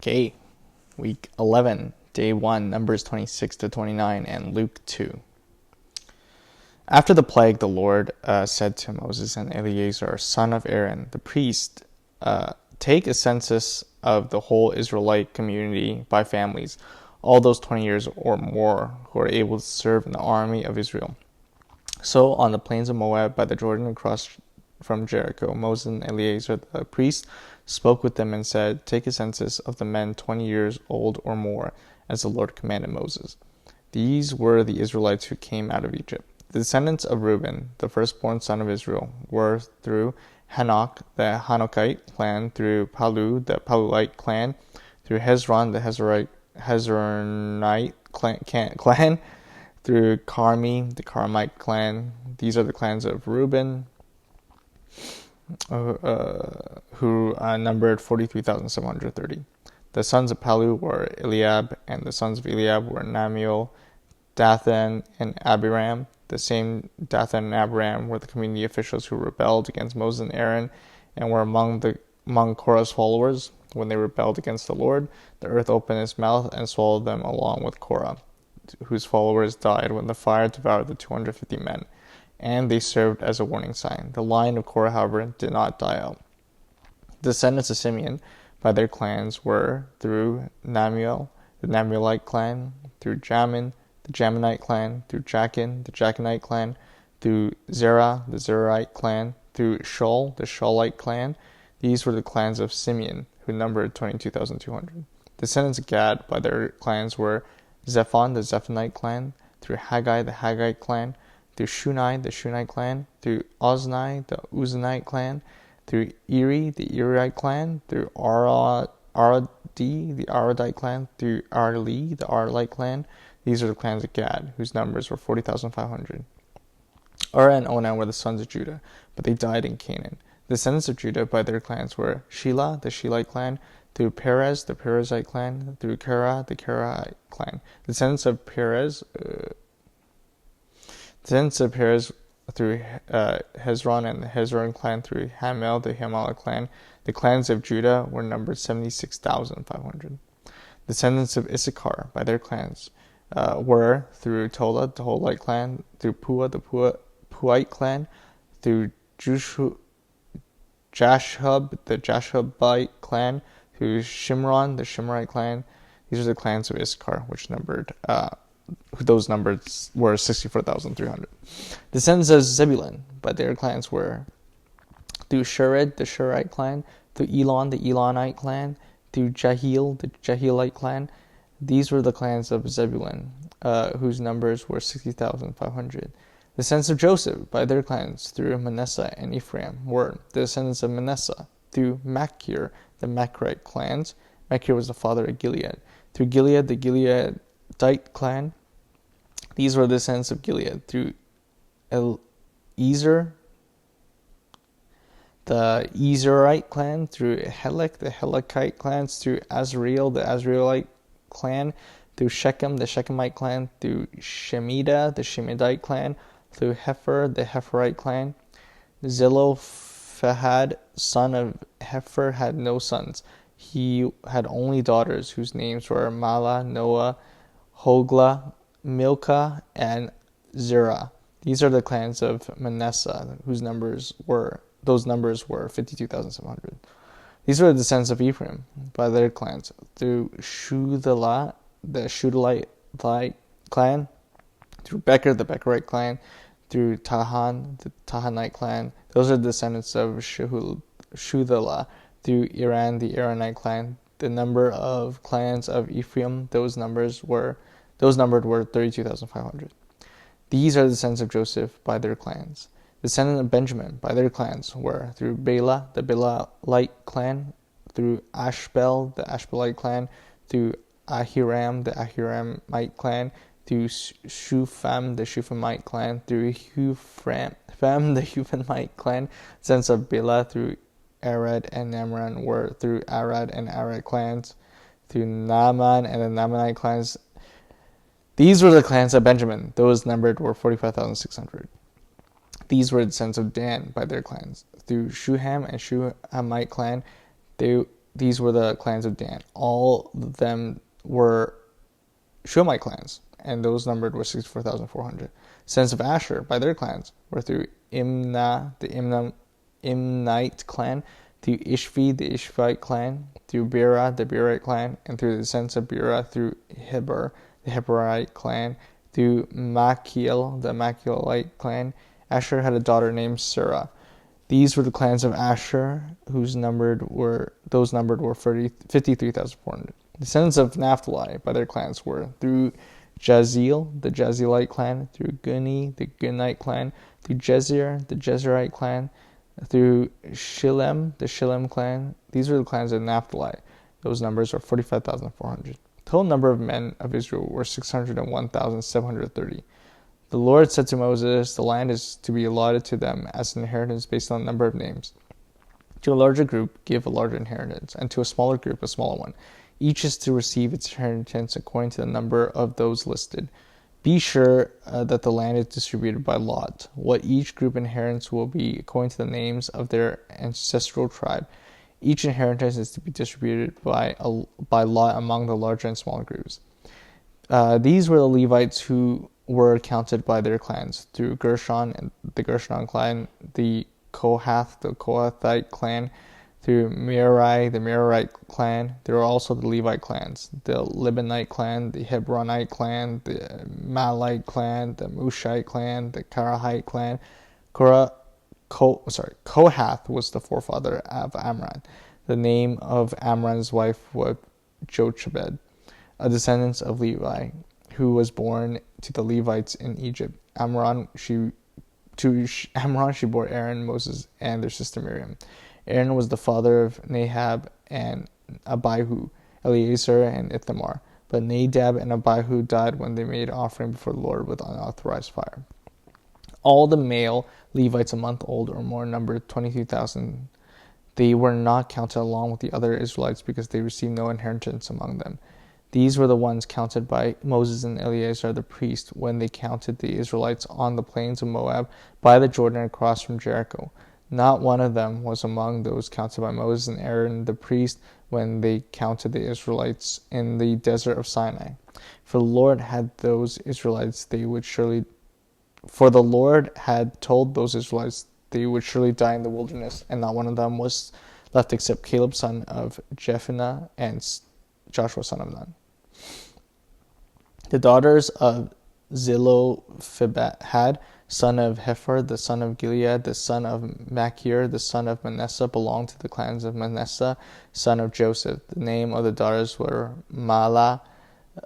Okay, week 11, day 1, Numbers 26 to 29, and Luke 2. After the plague, the Lord said to Moses and Eleazar, son of Aaron, the priest, take a census of the whole Israelite community by families, all those 20 years or more who are able to serve in the army of Israel. So on the plains of Moab by the Jordan across from Jericho, Moses and Eleazar the priest spoke with them and said, take a census of the men 20 years old or more, as the Lord commanded Moses. These were the Israelites who came out of Egypt. The descendants of Reuben, the firstborn son of Israel, were through Hanok, the Hanokite clan, through Palu, the Palulite clan, through Hezron, the Hezronite clan, through Carmi, the Carmite clan. These are the clans of Reuben, who numbered 43,730. The sons of Palu were Eliab, and the sons of Eliab were Namiel, Dathan, and Abiram. The same Dathan and Abiram were the community officials who rebelled against Moses and Aaron and were among Korah's followers. When they rebelled against the Lord, the earth opened its mouth and swallowed them along with Korah, whose followers died when the fire devoured the 250 men, and they served as a warning sign. The line of Korah, however, did not die out. The descendants of Simeon by their clans were through Namiel, the Namielite clan, through Jamin, the Jaminite clan, through Jachin, the Jachinite clan, through Zerah, the Zerahite clan, through Shaul, the Shaulite clan. These were the clans of Simeon, who numbered 22,200. Descendants of Gad by their clans were Zephon, the Zephonite clan, through Haggai, the Haggite clan, through Shunai, the Shunite clan, through Ozni, the Uzanite clan, through Eri, the Erite clan, through Aradi, the Aradite clan, through Arli, the Arlite clan. These are the clans of Gad, whose numbers were 40,500. Ura and Onan were the sons of Judah, but they died in Canaan. The descendants of Judah by their clans were Shelah, the Shelite clan, through Perez, the Perezite clan, through Kerah, the Kerahite clan. The descendants of Perez through Hezron and the Hezron clan, through Hamel, the Hamel clan. The clans of Judah were numbered 76,500. The descendants of Issachar by their clans were through Tola, the Holite clan, through Pua, the Puite clan, through Jashub, the Jashubite clan, through Shimron, the Shimrite clan. These are the clans of Issachar, which those numbers were 64,300. Descendants of Zebulun, but their clans were through Shered, the Sherite clan, through Elon, the Elonite clan, through Jahil, the Jahilite clan. These were the clans of Zebulun, whose numbers were 60,500. The descendants of Joseph, by their clans, through Manasseh and Ephraim, were the descendants of Manasseh, through Machir, the Machirite clans. Machir was the father of Gilead. Through Gilead, the Gileadite clan. These were the descendants of Gilead, through Ezer, the Ezerite clan, through Helek, the Helekite clans, through Azrael, the Azraelite clan, through Shechem, the Shechemite clan, through Shemida, the Shemidite clan, through Hefer, the Heferite clan. Zelophehad, son of Hefer, had no sons. He had only daughters whose names were Mala, Noah, Hogla, Milcah, and Zerah. These are the clans of Manasseh, whose numbers were 52,700. These were the descendants of Ephraim by their clans, through Shuthelah, the Shuthelite clan, through Becher, the Becherite clan, through Tahan, the Tahanite clan. Those are the descendants of Shuthelah, through Iran, the Iranite clan. The number of clans of Ephraim, those numbered were 32,500. These are the descendants of Joseph by their clans. The descendants of Benjamin by their clans were through Bela, the Belite clan, through Ashbel, the Ashbelite clan, through Ahiram, the Ahiramite clan, through Shupham, the Shuphamite clan, through Hupham, the Huphamite clan. Descendants of Bela through Arad and Namran were through Arad and Arad clans, through Naaman and the Naamanite clans. These were the clans of Benjamin. Those numbered were 45,600. These were the descendants of Dan by their clans, through Shuham and Shuhamite clan, through These were the clans of Dan. All of them were Shumite clans, and those numbered were 64,400. Sons of Asher, by their clans, were through Imnah, the Imnite clan, through Ishvi, the Ishvite clan, through Bera, the Berite clan, and through the sons of Bera, through Heber, the Heberite clan, through Machiel, the Machilite clan. Asher had a daughter named Sarah. These were the clans of Asher, those numbered were 53,400. The sons of Naphtali, by their clans, were through Jaziel, the Jazilite clan, through Guni, the Gunite clan, through Jezer, the Jezerite clan, through Shillem, the Shillem clan. These were the clans of Naphtali. Those numbers are 45,400. Total number of men of Israel were 601,730. The Lord said to Moses, the land is to be allotted to them as an inheritance based on the number of names. To a larger group, give a larger inheritance, and to a smaller group, a smaller one. Each is to receive its inheritance according to the number of those listed. Be sure that the land is distributed by lot. What each group inherits will be according to the names of their ancestral tribe. Each inheritance is to be distributed by lot among the larger and smaller groups. These were the Levites who were counted by their clans, through Gershon and the Gershon clan, the Kohath, the Kohathite clan, through Merari, the Merarite clan. There are also the Levite clans, the Libonite clan, the Hebronite clan, the Malite clan, the Mushite clan, the Karahite clan. Kohath was the forefather of Amram. The name of Amram's wife was Jochebed, a descendant of Levi, who was born to the Levites in Egypt. Amram she bore Aaron, Moses, and their sister Miriam. Aaron was the father of Nadab and Abihu, Eleazar and Ithamar. But Nadab and Abihu died when they made offering before the Lord with unauthorized fire. All the male Levites a month old or more numbered 22,000. They were not counted along with the other Israelites because they received no inheritance among them. These were the ones counted by Moses and Eleazar the priest when they counted the Israelites on the plains of Moab by the Jordan across from Jericho. Not one of them was among those counted by Moses and Aaron the priest when they counted the Israelites in the desert of Sinai. For the Lord had told those Israelites they would surely die in the wilderness, and not one of them was left except Caleb son of Jephunneh and Joshua son of Nun. The daughters of Zelophehad, son of Hepher, the son of Gilead, the son of Machir, the son of Manasseh, belonged to the clans of Manasseh, son of Joseph. The name of the daughters were Mahlah,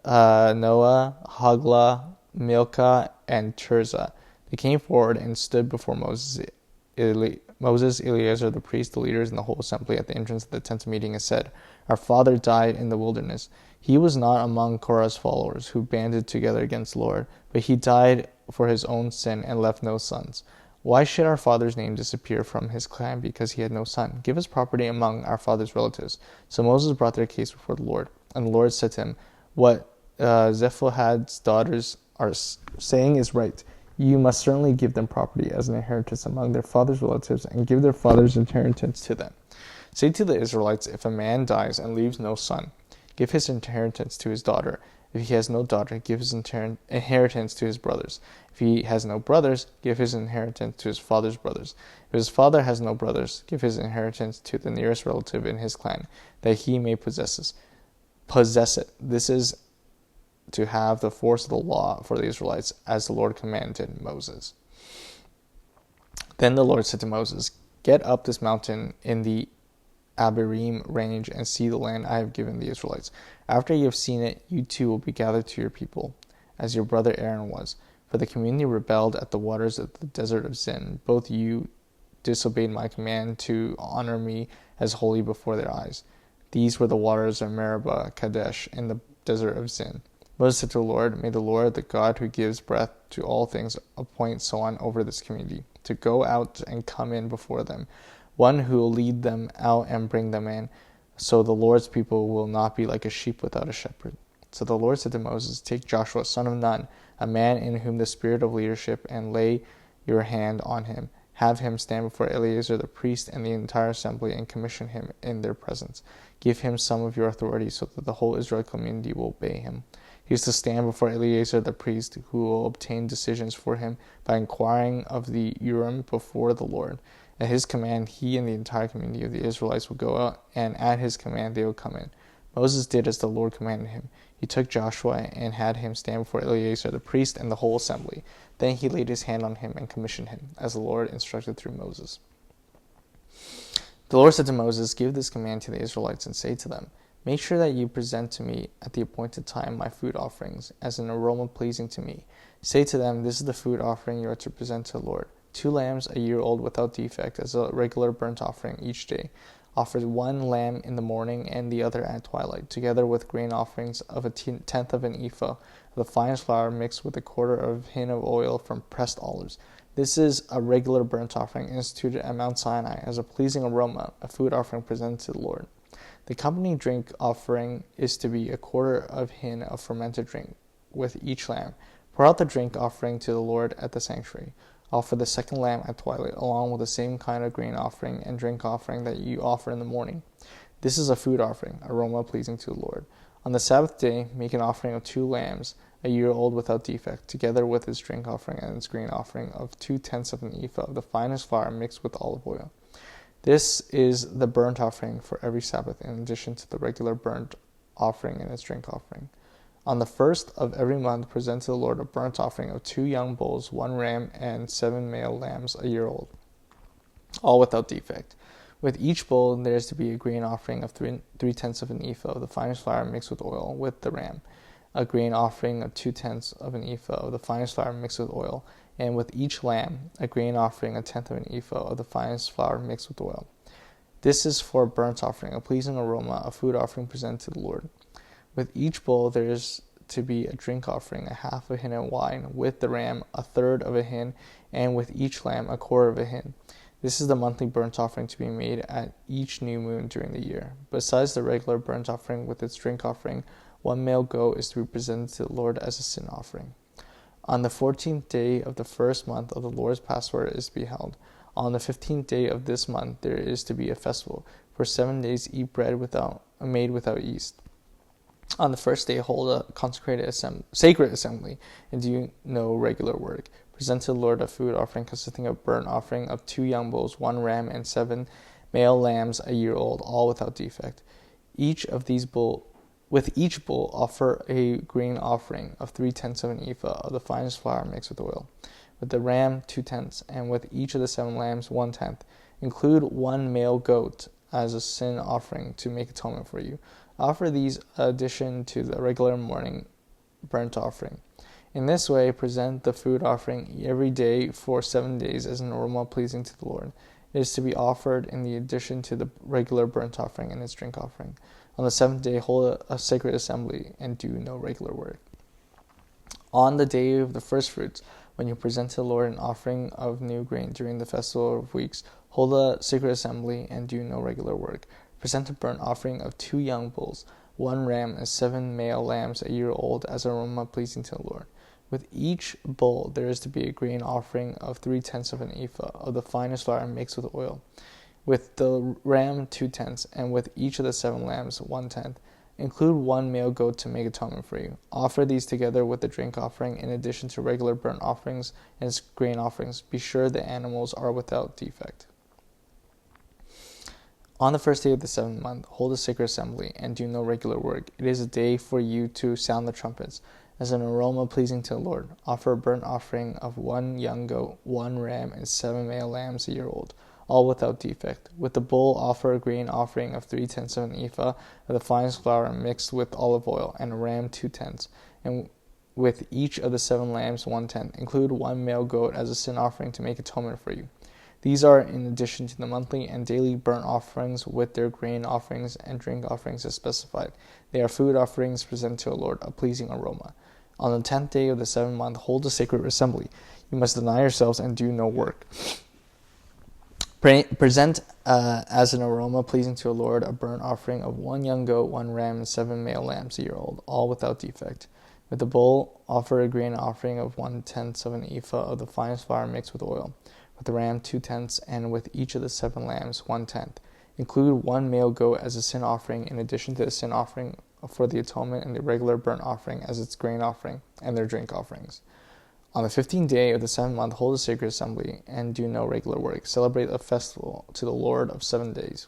Noah, Hoglah, Milcah, and Tirzah. They came forward and stood before Moses, Eleazar the priest, the leaders, and the whole assembly at the entrance of the tent of meeting, and said, Our father died in the wilderness. He was not among Korah's followers who banded together against the Lord, but he died for his own sin and left no sons. Why should our father's name disappear from his clan because he had no son? Give us property among our father's relatives. So Moses brought their case before the Lord, and the Lord said to him, What Zelophehad's daughters are saying is right. You must certainly give them property as an inheritance among their father's relatives, and give their father's inheritance to them. Say to the Israelites, if a man dies and leaves no son, give his inheritance to his daughter. If he has no daughter, give his inheritance to his brothers. If he has no brothers, give his inheritance to his father's brothers. If his father has no brothers, give his inheritance to the nearest relative in his clan, that he may possess it. This is to have the force of the law for the Israelites, as the Lord commanded Moses. Then the Lord said to Moses, Get up this mountain in the Abiram range and see the land I have given the Israelites. After you have seen it, you too will be gathered to your people, as your brother Aaron was. For the community rebelled at the waters of the desert of Zin. Both you disobeyed my command to honor me as holy before their eyes. These were the waters of Meribah, Kadesh, in the desert of Zin. Moses said to the Lord, May the Lord, the God who gives breath to all things, appoint someone over this community, to go out and come in before them, one who will lead them out and bring them in, so the Lord's people will not be like a sheep without a shepherd. So the Lord said to Moses, Take Joshua, son of Nun, a man in whom the spirit of leadership, and lay your hand on him. Have him stand before Eleazar the priest and the entire assembly and commission him in their presence. Give him some of your authority so that the whole Israel community will obey him. He is to stand before Eleazar the priest, who will obtain decisions for him by inquiring of the Urim before the Lord. At his command, he and the entire community of the Israelites will go out, and at his command they will come in. Moses did as the Lord commanded him. He took Joshua and had him stand before Eleazar the priest and the whole assembly. Then he laid his hand on him and commissioned him, as the Lord instructed through Moses. The Lord said to Moses, "Give this command to the Israelites and say to them, make sure that you present to me at the appointed time my food offerings, as an aroma pleasing to me. Say to them, this is the food offering you are to present to the Lord. 2 lambs a year old without defect as a regular burnt offering each day. Offer 1 lamb in the morning and the other at twilight, together with grain offerings of a tenth of an ephah of the finest flour mixed with a quarter of a hin of oil from pressed olives. This is a regular burnt offering instituted at Mount Sinai as a pleasing aroma, a food offering presented to the Lord. The accompanying drink offering is to be a quarter of hin of fermented drink with each lamb. Pour out the drink offering to the Lord at the sanctuary. Offer the second lamb at twilight, along with the same kind of grain offering and drink offering that you offer in the morning. This is a food offering, aroma pleasing to the Lord. On the Sabbath day, make an offering of 2 lambs, a year old without defect, together with its drink offering and its grain offering of 2/10 of an ephah of the finest flour mixed with olive oil. This is the burnt offering for every Sabbath, in addition to the regular burnt offering and its drink offering. On the first of every month, present to the Lord a burnt offering of 2 young bulls, 1 ram, and 7 male lambs a year old, all without defect. With each bull, there is to be a grain offering of 3/10 of an ephah of the finest flour mixed with oil with the ram, a grain offering of 2/10 of an ephah of the finest flour mixed with oil, and with each lamb, a grain offering 1/10 of an ephah of the finest flour mixed with oil. This is for a burnt offering, a pleasing aroma, a food offering presented to the Lord. With each bull there is to be a drink offering, a half a hin of wine, with the ram 1/3 of a hin, and with each lamb 1/4 of a hin. This is the monthly burnt offering to be made at each new moon during the year. Besides the regular burnt offering with its drink offering, 1 male goat is to be presented to the Lord as a sin offering. On the 14th day of the first month of the Lord's Passover is to be held. On the 15th day of this month there is to be a festival. For 7 days eat bread made without yeast. On the first day, hold a consecrated sacred assembly, and do no regular work. Present to the Lord a food offering consisting of burnt offering of 2 young bulls, 1 ram, and 7 male lambs a year old, all without defect. With each bull, offer a grain offering of 3/10 of an ephah of the finest flour mixed with oil. With the ram, 2/10, and with each of the 7 lambs, 1/10. Include 1 male goat as a sin offering to make atonement for you. Offer these addition to the regular morning burnt offering. In this way, present the food offering every day for 7 days as an aroma pleasing to the Lord. It is to be offered in the addition to the regular burnt offering and its drink offering. On the 7th day, hold a sacred assembly and do no regular work. On the day of the first fruits, when you present to the Lord an offering of new grain during the festival of weeks, hold a sacred assembly and do no regular work. Present a burnt offering of 2 young bulls, 1 ram, and 7 male lambs a year old as an aroma pleasing to the Lord. With each bull there is to be a grain offering of 3/10 of an ephah of the finest flour mixed with oil. With the ram 2/10, and with each of the 7 lambs 1/10. Include 1 male goat to make atonement for you. Offer these together with the drink offering in addition to regular burnt offerings and grain offerings. Be sure the animals are without defect. On the first day of the 7th month, hold a sacred assembly and do no regular work. It is a day for you to sound the trumpets as an aroma pleasing to the Lord. Offer a burnt offering of 1 young goat, 1 ram, and 7 male lambs a year old, all without defect. With the bull, offer a grain offering of 3/10 of an ephah of the finest flour mixed with olive oil, and a ram 2/10, and with each of the 7 lambs 1/10. Include 1 male goat as a sin offering to make atonement for you. These are in addition to the monthly and daily burnt offerings with their grain offerings and drink offerings as specified. They are food offerings presented to the Lord, a pleasing aroma. On the 10th day of the 7th month, hold a sacred assembly. You must deny yourselves and do no work. Present as an aroma pleasing to the Lord a burnt offering of 1 young goat, 1 ram, and 7 male lambs a year old, all without defect. With the bull, offer a grain offering of 1/10 of an ephah of the finest flour mixed with oil. with the ram 2/10, and with each of the 7 lambs 1/10. Include 1 male goat as a sin offering in addition to the sin offering for the atonement and the regular burnt offering as its grain offering and their drink offerings. On the 15th day of the 7th month, hold a sacred assembly and do no regular work. Celebrate a festival to the Lord of 7 days.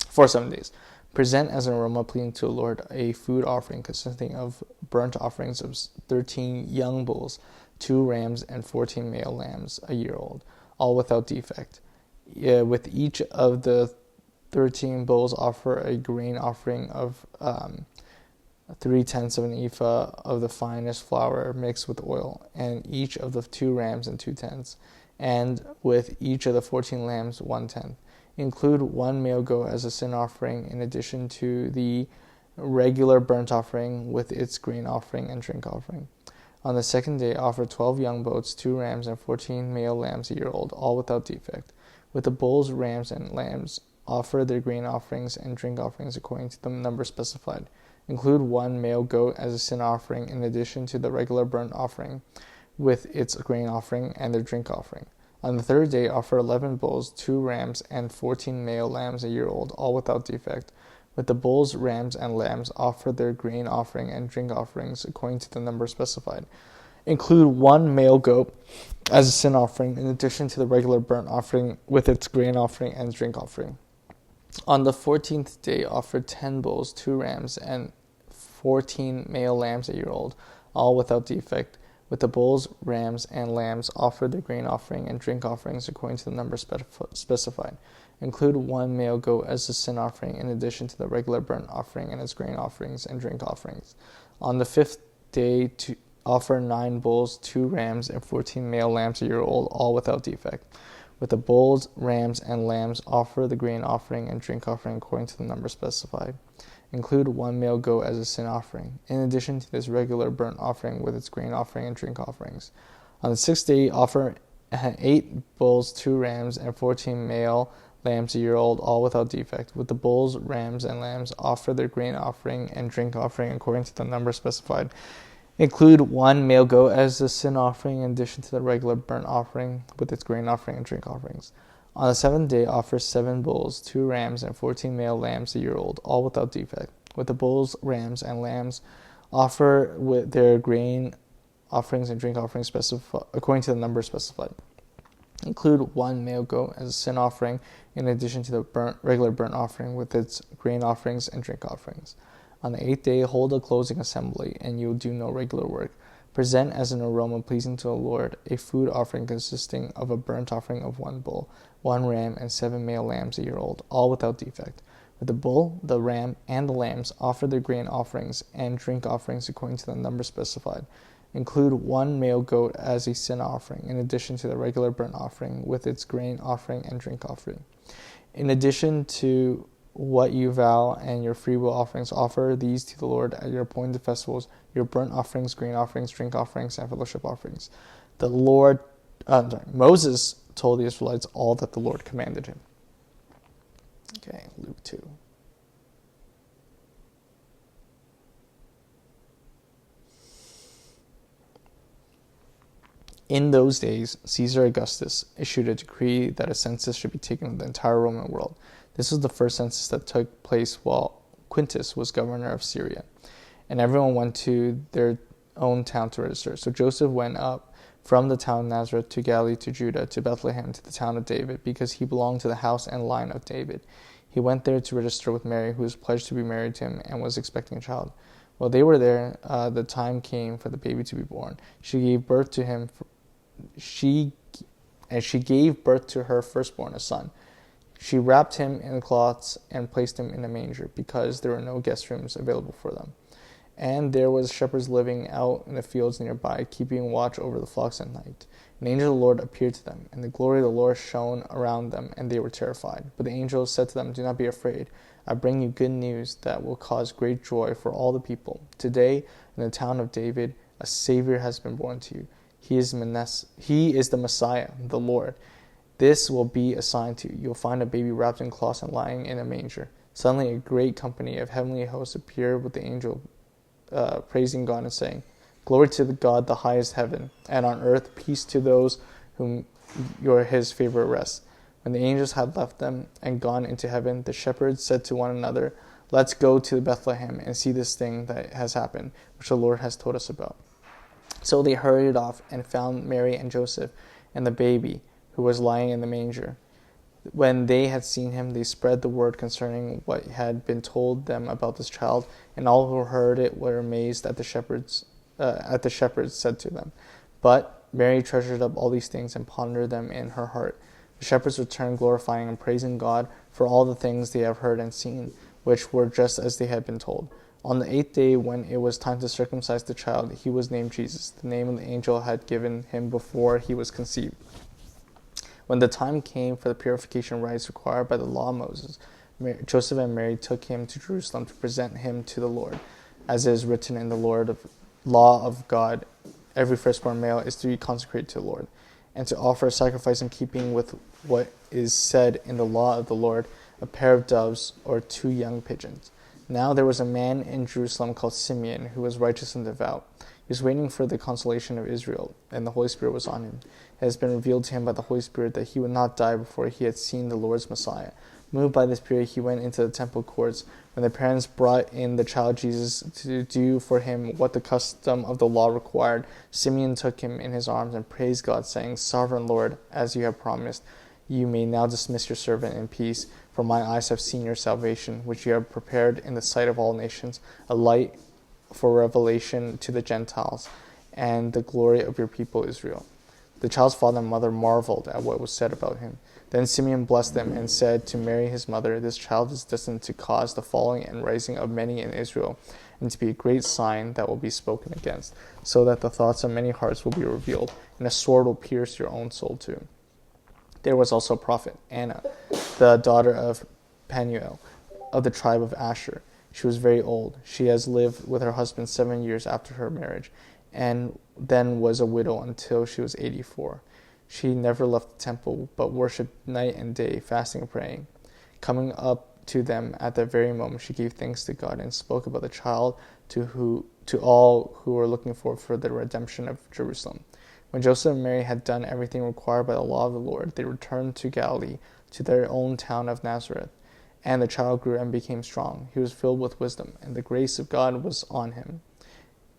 For 7 days. Present as an aroma pleasing to the Lord a food offering consisting of burnt offerings of 13 young bulls, 2 rams, and 14 male lambs a year old, all without defect. With each of the 13 bulls offer a grain offering of 3/10 of an ephah of the finest flour mixed with oil, and each of the 2 rams and 2/10, and with each of the 14 lambs 1/10. Include 1 male goat as a sin offering in addition to the regular burnt offering with its grain offering and drink offering. On the 2nd day, offer 12 young goats, 2 rams, and 14 male lambs a year old, all without defect. With the bulls, rams, and lambs, offer their grain offerings and drink offerings according to the number specified. Include 1 male goat as a sin offering in addition to the regular burnt offering with its grain offering and their drink offering. On the 3rd day, offer 11 bulls, 2 rams, and 14 male lambs a year old, all without defect. With the bulls, rams, and lambs, offer their grain offering and drink offerings according to the number specified. Include 1 male goat as a sin offering in addition to the regular burnt offering with its grain offering and drink offering. On the 14th day, offer 10 bulls, 2 rams, and 14 male lambs a year old, all without defect. With the bulls, rams, and lambs, offer the grain offering and drink offerings according to the number specified. Include 1 male goat as a sin offering in addition to the regular burnt offering and its grain offerings and drink offerings. On the 5th day, to offer 9 bulls, 2 rams, and 14 male lambs a year old, all without defect. With the bulls, rams, and lambs, offer the grain offering and drink offering according to the number specified. Include 1 male goat as a sin offering, in addition to this regular burnt offering with its grain offering and drink offerings. On the 6th day, offer 8 bulls, 2 rams, and 14 male lambs a year old, all without defect. With the bulls, rams, and lambs, offer their grain offering and drink offering according to the number specified. Include 1 male goat as a sin offering in addition to the regular burnt offering with its grain offering and drink offerings. On the 7th day, offer 7 bulls, 2 rams, and 14 male lambs a year old, all without defect. With the bulls, rams, and lambs, offer with their grain offerings and drink offerings according to the number specified. Include 1 male goat as a sin offering in addition to the regular burnt offering with its grain offerings and drink offerings. On the 8th day, hold a closing assembly, and you will do no regular work. Present as an aroma pleasing to the Lord a food offering consisting of a burnt offering of 1 bull, 1 ram, and 7 male lambs a year old, all without defect. With the bull, the ram, and the lambs, offer their grain offerings and drink offerings according to the number specified. Include 1 male goat as a sin offering, in addition to the regular burnt offering with its grain offering and drink offering. In addition to what you vow and your freewill offerings, offer these to the Lord at your appointed festivals, your burnt offerings, grain offerings, drink offerings, and fellowship offerings. Moses told the Israelites all that the Lord commanded him. Okay, Luke 2. In those days, Caesar Augustus issued a decree that a census should be taken of the entire Roman world. This was the first census that took place while Quintus was governor of Syria, and everyone went to their own town to register. So Joseph went up from the town of Nazareth to Galilee to Judah to Bethlehem to the town of David, because he belonged to the house and line of David. He went there to register with Mary, who was pledged to be married to him and was expecting a child. While they were there, the time came for the baby to be born. She gave birth to him. She gave birth to her firstborn, a son. She wrapped him in cloths and placed him in a manger, because there were no guest rooms available for them. And there was shepherds living out in the fields nearby, keeping watch over the flocks at night. An angel of the Lord appeared to them, and the glory of the Lord shone around them, and they were terrified. But the angel said to them, "Do not be afraid. I bring you good news that will cause great joy for all the people. Today, in the town of David, a Savior has been born to you. He is the Messiah, the Lord. This will be a sign to you. You'll find a baby wrapped in cloths and lying in a manger." Suddenly a great company of heavenly hosts appeared with the angel, praising God and saying, "Glory to God, the highest heaven, and on earth peace to those whom his favorite rest. When the angels had left them and gone into heaven, the shepherds said to one another, "Let's go to Bethlehem and see this thing that has happened, which the Lord has told us about." So they hurried off and found Mary and Joseph and the baby, who was lying in the manger. When they had seen him, they spread the word concerning what had been told them about this child, and all who heard it were amazed at the shepherds said to them. But Mary treasured up all these things and pondered them in her heart. The shepherds returned, glorifying and praising God for all the things they have heard and seen, which were just as they had been told. On the 8th day, when it was time to circumcise the child, he was named Jesus, the name the angel had given him before he was conceived. When the time came for the purification rites required by the law of Moses, Joseph and Mary took him to Jerusalem to present him to the Lord. As it is written in the law of God, every firstborn male is to be consecrated to the Lord, and to offer a sacrifice in keeping with what is said in the law of the Lord, a pair of doves or 2 young pigeons. Now there was a man in Jerusalem called Simeon, who was righteous and devout. He was waiting for the consolation of Israel, and the Holy Spirit was on him. It has been revealed to him by the Holy Spirit that he would not die before he had seen the Lord's Messiah. Moved by the Spirit, he went into the temple courts. When the parents brought in the child Jesus to do for him what the custom of the law required, Simeon took him in his arms and praised God, saying, "Sovereign Lord, as you have promised, you may now dismiss your servant in peace, for my eyes have seen your salvation, which you have prepared in the sight of all nations, a light for revelation to the Gentiles, and the glory of your people Israel." The child's father and mother marveled at what was said about him. Then Simeon blessed them and said to Mary his mother, "This child is destined to cause the falling and rising of many in Israel, and to be a great sign that will be spoken against, so that the thoughts of many hearts will be revealed, and a sword will pierce your own soul too." There was also a prophet, Anna, the daughter of Penuel, of the tribe of Asher. She was very old. She has lived with her husband 7 years after her marriage, and then was a widow until she was 84. She never left the temple, but worshipped night and day, fasting and praying. Coming up to them at that very moment, she gave thanks to God and spoke about the child to all who were looking for the redemption of Jerusalem. When Joseph and Mary had done everything required by the law of the Lord, they returned to Galilee, to their own town of Nazareth. And the child grew and became strong. He was filled with wisdom, and the grace of God was on him.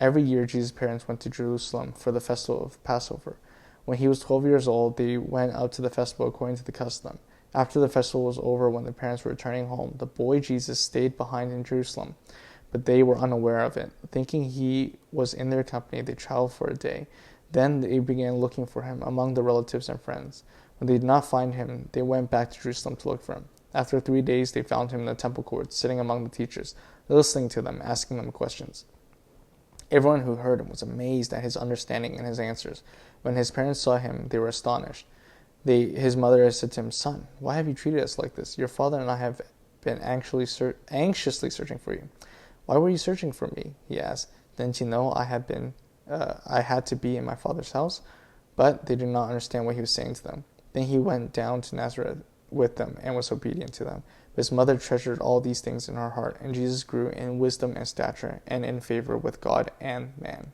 Every year Jesus' parents went to Jerusalem for the festival of Passover. When he was 12 years old, they went out to the festival according to the custom. After the festival was over, when the parents were returning home, the boy Jesus stayed behind in Jerusalem, but they were unaware of it. Thinking he was in their company, they traveled for a day. Then they began looking for him among the relatives and friends. When they did not find him, they went back to Jerusalem to look for him. After 3 days, they found him in the temple courts, sitting among the teachers, listening to them, asking them questions. Everyone who heard him was amazed at his understanding and his answers. When his parents saw him, they were astonished. His mother said to him, "Son, why have you treated us like this? Your father and I have been anxiously searching for you." "Why were you searching for me?" he asked. "Didn't you know I had to be in my father's house?" But they did not understand what he was saying to them. Then he went down to Nazareth with them and was obedient to them. But his mother treasured all these things in her heart, and Jesus grew in wisdom and stature and in favor with God and man.